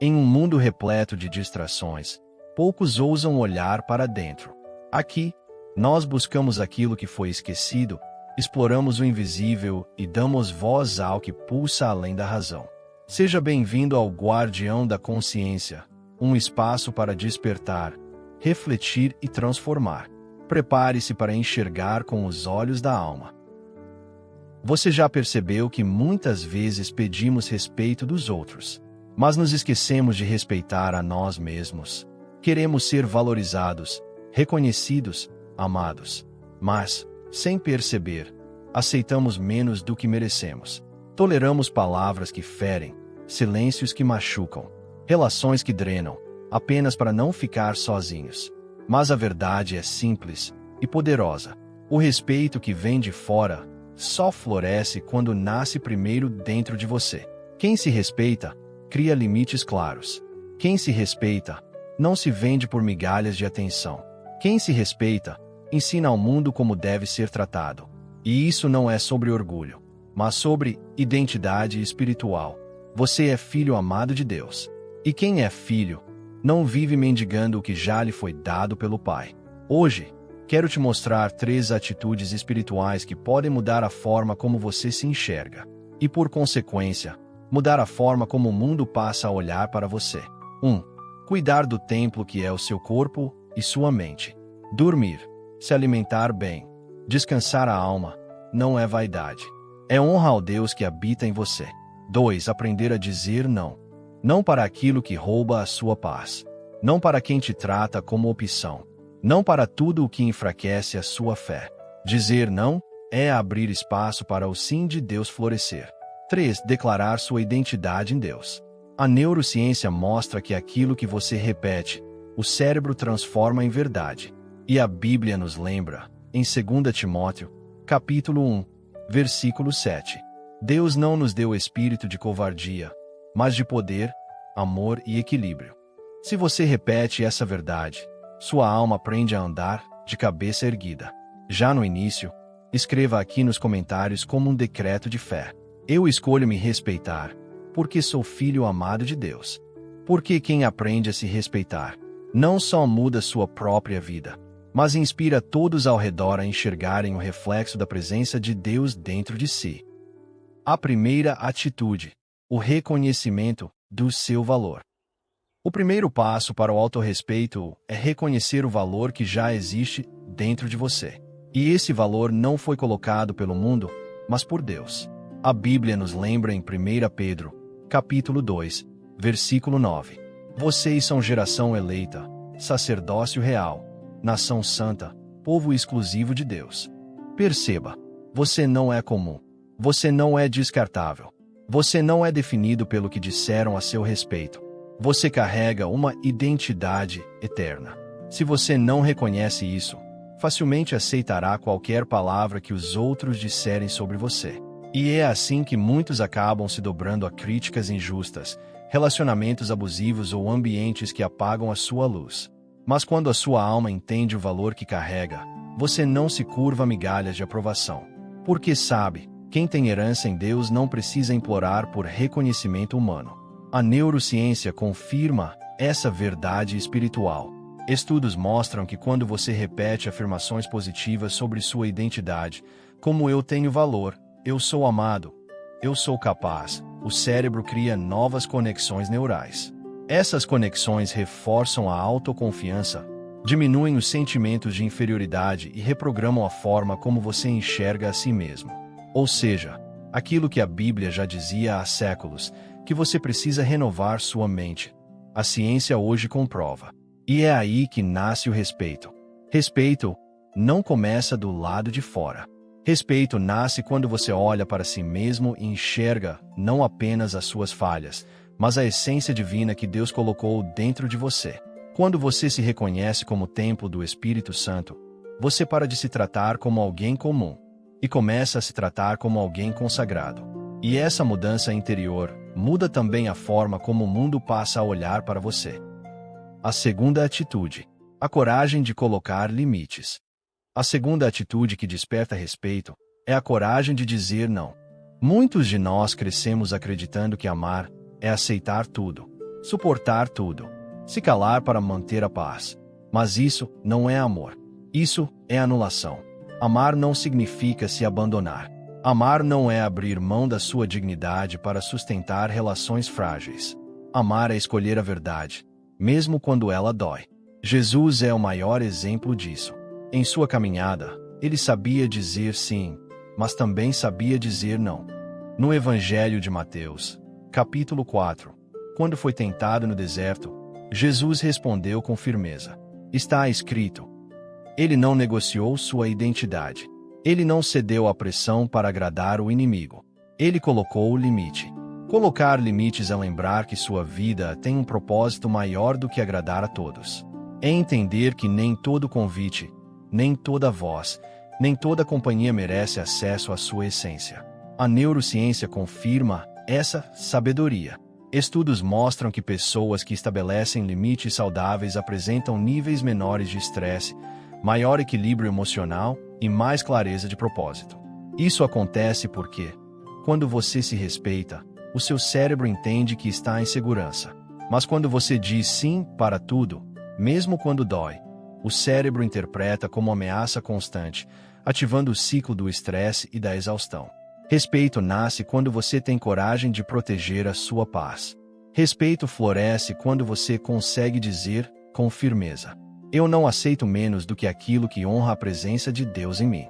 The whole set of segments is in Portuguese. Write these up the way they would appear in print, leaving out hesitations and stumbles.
Em um mundo repleto de distrações, poucos ousam olhar para dentro. Aqui, nós buscamos aquilo que foi esquecido, exploramos o invisível e damos voz ao que pulsa além da razão. Seja bem-vindo ao Guardião da Consciência, um espaço para despertar, refletir e transformar. Prepare-se para enxergar com os olhos da alma. Você já percebeu que muitas vezes pedimos respeito dos outros, mas nos esquecemos de respeitar a nós mesmos? Queremos ser valorizados, reconhecidos, amados, mas, sem perceber, aceitamos menos do que merecemos. Toleramos palavras que ferem, silêncios que machucam, relações que drenam, apenas para não ficar sozinhos. Mas a verdade é simples e poderosa. O respeito que vem de fora só floresce quando nasce primeiro dentro de você. Quem se respeita, cria limites claros. Quem se respeita, não se vende por migalhas de atenção. Quem se respeita, ensina ao mundo como deve ser tratado. E isso não é sobre orgulho, mas sobre identidade espiritual. Você é filho amado de Deus. E quem é filho, não vive mendigando o que já lhe foi dado pelo Pai. Hoje, quero te mostrar 3 atitudes espirituais que podem mudar a forma como você se enxerga. E por consequência, mudar a forma como o mundo passa a olhar para você. 1. Cuidar do templo que é o seu corpo e sua mente. Dormir, se alimentar bem, descansar a alma, não é vaidade. É honra ao Deus que habita em você. 2. Aprender a dizer não. Não para aquilo que rouba a sua paz. Não para quem te trata como opção. Não para tudo o que enfraquece a sua fé. Dizer não é abrir espaço para o sim de Deus florescer. 3. Declarar sua identidade em Deus. A neurociência mostra que aquilo que você repete, o cérebro transforma em verdade. E a Bíblia nos lembra, em 2 Timóteo, capítulo 1, versículo 7. Deus não nos deu espírito de covardia, mas de poder, amor e equilíbrio. Se você repete essa verdade, sua alma aprende a andar de cabeça erguida. Já no início, escreva aqui nos comentários como um decreto de fé. Eu escolho me respeitar, porque sou filho amado de Deus. Porque quem aprende a se respeitar, não só muda sua própria vida, mas inspira todos ao redor a enxergarem o reflexo da presença de Deus dentro de si. A primeira atitude: o reconhecimento do seu valor. O primeiro passo para o autorrespeito é reconhecer o valor que já existe dentro de você. E esse valor não foi colocado pelo mundo, mas por Deus. A Bíblia nos lembra em 1 Pedro, capítulo 2, versículo 9. Vocês são geração eleita, sacerdócio real, nação santa, povo exclusivo de Deus. Perceba, você não é comum. Você não é descartável. Você não é definido pelo que disseram a seu respeito. Você carrega uma identidade eterna. Se você não reconhece isso, facilmente aceitará qualquer palavra que os outros disserem sobre você. E é assim que muitos acabam se dobrando a críticas injustas, relacionamentos abusivos ou ambientes que apagam a sua luz. Mas quando a sua alma entende o valor que carrega, você não se curva a migalhas de aprovação. Porque sabe, quem tem herança em Deus não precisa implorar por reconhecimento humano. A neurociência confirma essa verdade espiritual. Estudos mostram que quando você repete afirmações positivas sobre sua identidade, como eu tenho valor, eu sou amado, eu sou capaz, o cérebro cria novas conexões neurais. Essas conexões reforçam a autoconfiança, diminuem os sentimentos de inferioridade e reprogramam a forma como você enxerga a si mesmo. Ou seja, aquilo que a Bíblia já dizia há séculos, que você precisa renovar sua mente. A ciência hoje comprova. E é aí que nasce o respeito. Respeito não começa do lado de fora. Respeito nasce quando você olha para si mesmo e enxerga não apenas as suas falhas, mas a essência divina que Deus colocou dentro de você. Quando você se reconhece como templo do Espírito Santo, você para de se tratar como alguém comum e começa a se tratar como alguém consagrado. E essa mudança interior muda também a forma como o mundo passa a olhar para você. A segunda atitude: a coragem de colocar limites. A segunda atitude que desperta respeito é a coragem de dizer não. Muitos de nós crescemos acreditando que amar é aceitar tudo. suportar tudo, se calar para manter a paz. Mas isso não é amor. Isso é anulação. Amar não significa se abandonar. Amar não é abrir mão da sua dignidade para sustentar relações frágeis. Amar é escolher a verdade, mesmo quando ela dói. Jesus é o maior exemplo disso. Em sua caminhada, ele sabia dizer sim, mas também sabia dizer não. No Evangelho de Mateus, capítulo 4, quando foi tentado no deserto, Jesus respondeu com firmeza. Está escrito. Ele não negociou sua identidade. Ele não cedeu à pressão para agradar o inimigo. Ele colocou o limite. Colocar limites é lembrar que sua vida tem um propósito maior do que agradar a todos. É entender que nem todo convite, nem toda voz, nem toda companhia merece acesso à sua essência. A neurociência confirma essa sabedoria. Estudos mostram que pessoas que estabelecem limites saudáveis apresentam níveis menores de estresse, maior equilíbrio emocional e mais clareza de propósito. Isso acontece porque, quando você se respeita, o seu cérebro entende que está em segurança. Mas quando você diz sim para tudo, mesmo quando dói, o cérebro interpreta como ameaça constante, ativando o ciclo do estresse e da exaustão. Respeito nasce quando você tem coragem de proteger a sua paz. Respeito floresce quando você consegue dizer, com firmeza, eu não aceito menos do que aquilo que honra a presença de Deus em mim.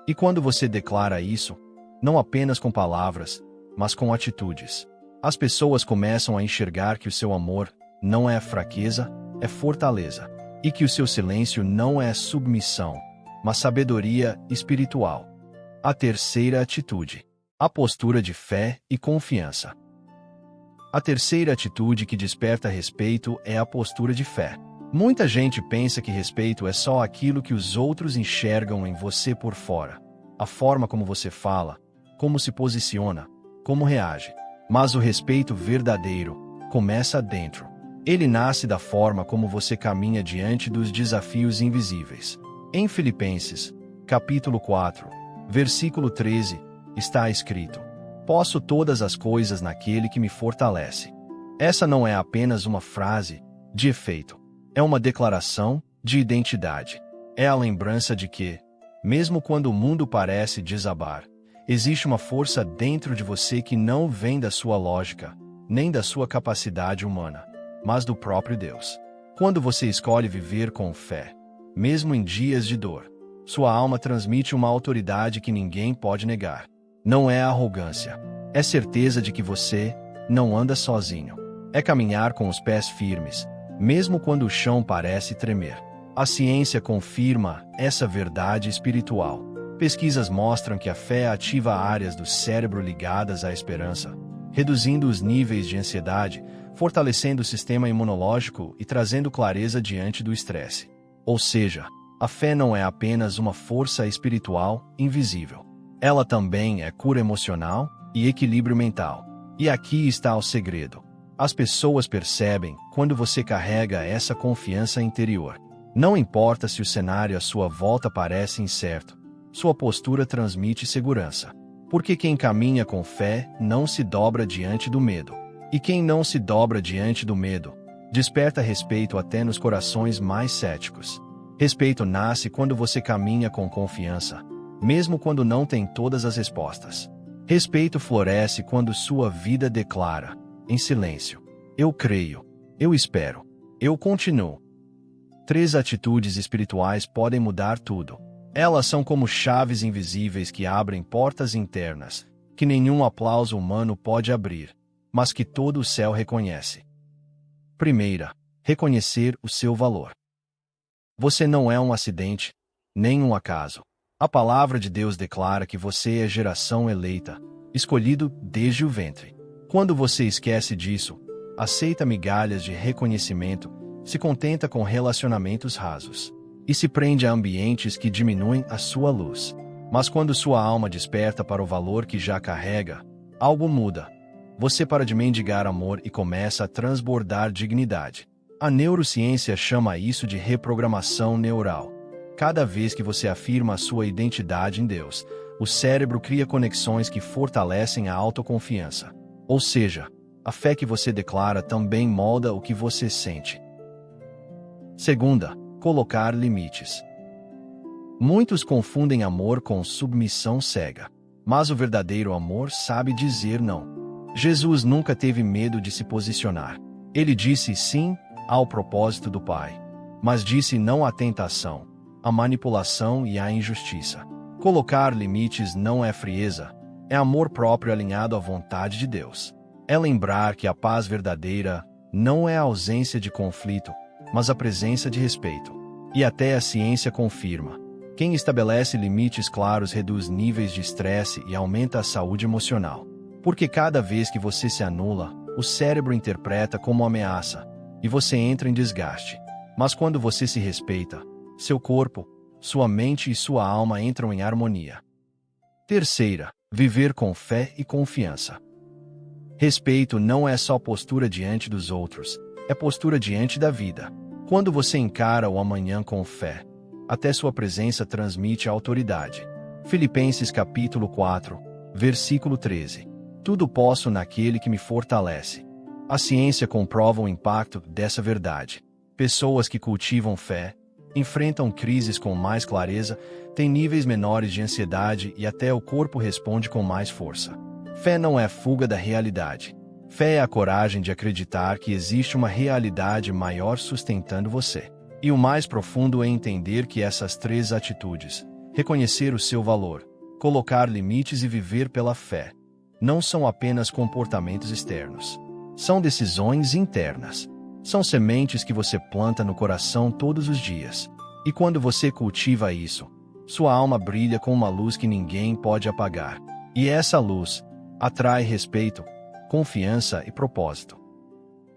E quando você declara isso, não apenas com palavras, mas com atitudes, as pessoas começam a enxergar que o seu amor não é fraqueza, é fortaleza, e que o seu silêncio não é submissão, mas sabedoria espiritual. A terceira atitude, a postura de fé e confiança. A terceira atitude que desperta respeito é a postura de fé. Muita gente pensa que respeito é só aquilo que os outros enxergam em você por fora. A forma como você fala, como se posiciona, como reage. Mas o respeito verdadeiro começa dentro. Ele nasce da forma como você caminha diante dos desafios invisíveis. Em Filipenses, capítulo 4, versículo 13, está escrito: posso todas as coisas naquele que me fortalece. Essa não é apenas uma frase de efeito. É uma declaração de identidade. É a lembrança de que, mesmo quando o mundo parece desabar, existe uma força dentro de você que não vem da sua lógica, nem da sua capacidade humana, mas do próprio Deus. Quando você escolhe viver com fé, mesmo em dias de dor, sua alma transmite uma autoridade que ninguém pode negar. Não é arrogância. É certeza de que você não anda sozinho. É caminhar com os pés firmes, mesmo quando o chão parece tremer. A ciência confirma essa verdade espiritual. Pesquisas mostram que a fé ativa áreas do cérebro ligadas à esperança, reduzindo os níveis de ansiedade, fortalecendo o sistema imunológico e trazendo clareza diante do estresse. Ou seja, a fé não é apenas uma força espiritual invisível. Ela também é cura emocional e equilíbrio mental. E aqui está o segredo. As pessoas percebem quando você carrega essa confiança interior. Não importa se o cenário à sua volta parece incerto, sua postura transmite segurança. Porque quem caminha com fé não se dobra diante do medo. E quem não se dobra diante do medo, desperta respeito até nos corações mais céticos. Respeito nasce quando você caminha com confiança, mesmo quando não tem todas as respostas. Respeito floresce quando sua vida declara, em silêncio: eu creio, eu espero, eu continuo. 3 atitudes espirituais podem mudar tudo. Elas são como chaves invisíveis que abrem portas internas, que nenhum aplauso humano pode abrir, mas que todo o céu reconhece. Primeira, reconhecer o seu valor. Você não é um acidente, nem um acaso. A palavra de Deus declara que você é geração eleita, escolhido desde o ventre. Quando você esquece disso, aceita migalhas de reconhecimento, se contenta com relacionamentos rasos e se prende a ambientes que diminuem a sua luz. Mas quando sua alma desperta para o valor que já carrega, algo muda. Você para de mendigar amor e começa a transbordar dignidade. A neurociência chama isso de reprogramação neural. Cada vez que você afirma a sua identidade em Deus, o cérebro cria conexões que fortalecem a autoconfiança. Ou seja, A fé que você declara também molda o que você sente. Segunda, colocar limites. Muitos confundem amor com submissão cega. Mas o verdadeiro amor sabe dizer não. Jesus nunca teve medo de se posicionar. Ele disse sim ao propósito do Pai, mas disse não à tentação, à manipulação e à injustiça. Colocar limites não é frieza, é amor próprio alinhado à vontade de Deus. É lembrar que a paz verdadeira não é a ausência de conflito, mas a presença de respeito. E até a ciência confirma: quem estabelece limites claros reduz níveis de estresse e aumenta a saúde emocional. Porque cada vez que você se anula, o cérebro interpreta como ameaça, e você entra em desgaste. Mas quando você se respeita, seu corpo, sua mente e sua alma entram em harmonia. Terceira, viver com fé e confiança. Respeito não é só postura diante dos outros, é postura diante da vida. Quando você encara o amanhã com fé, até sua presença transmite autoridade. Filipenses capítulo 4, versículo 13. Tudo posso naquele que me fortalece. A ciência comprova o impacto dessa verdade. Pessoas que cultivam fé enfrentam crises com mais clareza, têm níveis menores de ansiedade e até o corpo responde com mais força. Fé não é fuga da realidade. Fé é a coragem de acreditar que existe uma realidade maior sustentando você. E o mais profundo é entender que essas três atitudes, reconhecer o seu valor, colocar limites e viver pela fé, não são apenas comportamentos externos. São decisões internas. São sementes que você planta no coração todos os dias. E quando você cultiva isso, sua alma brilha com uma luz que ninguém pode apagar. E essa luz atrai respeito, confiança e propósito.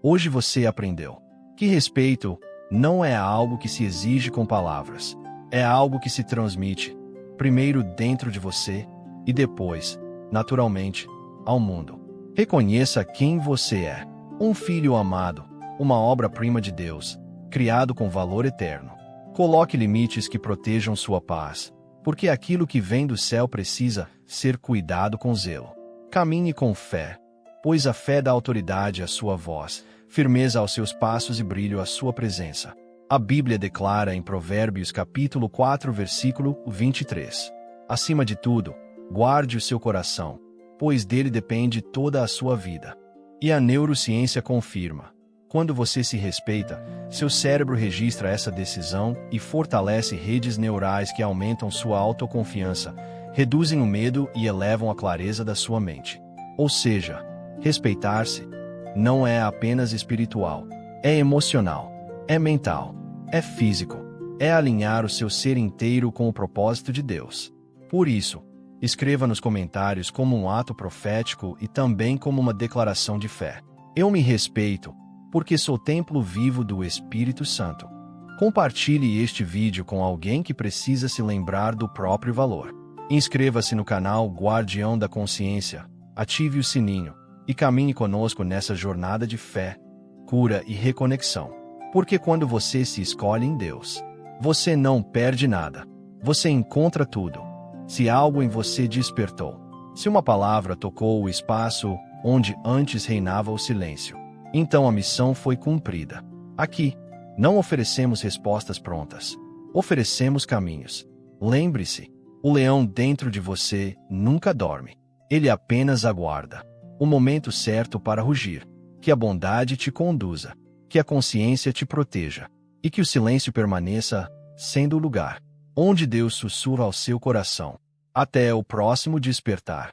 Hoje você aprendeu que respeito não é algo que se exige com palavras. É algo que se transmite, primeiro dentro de você e depois, naturalmente, ao mundo. Reconheça quem você é. Um filho amado, uma obra-prima de Deus, criado com valor eterno. Coloque limites que protejam sua paz, porque aquilo que vem do céu precisa ser cuidado com zelo. Caminhe com fé, pois a fé dá autoridade à sua voz, firmeza aos seus passos e brilho à sua presença. A Bíblia declara em Provérbios capítulo 4, versículo 23. Acima de tudo, guarde o seu coração, pois dele depende toda a sua vida. E a neurociência confirma: quando você se respeita, seu cérebro registra essa decisão e fortalece redes neurais que aumentam sua autoconfiança, reduzem o medo e elevam a clareza da sua mente. Ou seja, respeitar-se não é apenas espiritual, é emocional, é mental, é físico, é alinhar o seu ser inteiro com o propósito de Deus. Por isso, escreva nos comentários como um ato profético e também como uma declaração de fé. Eu me respeito, porque sou templo vivo do Espírito Santo. Compartilhe este vídeo com alguém que precisa se lembrar do próprio valor. Inscreva-se no canal Guardião da Consciência, ative o sininho e caminhe conosco nessa jornada de fé, cura e reconexão. Porque quando você se escolhe em Deus, você não perde nada. Você encontra tudo. Se algo em você despertou, se uma palavra tocou o espaço onde antes reinava o silêncio, então a missão foi cumprida. Aqui, não oferecemos respostas prontas. Oferecemos caminhos. Lembre-se, o leão dentro de você nunca dorme. Ele apenas aguarda o momento certo para rugir. Que a bondade te conduza, que a consciência te proteja, e que o silêncio permaneça sendo o lugar onde Deus sussurra ao seu coração. Até o próximo despertar.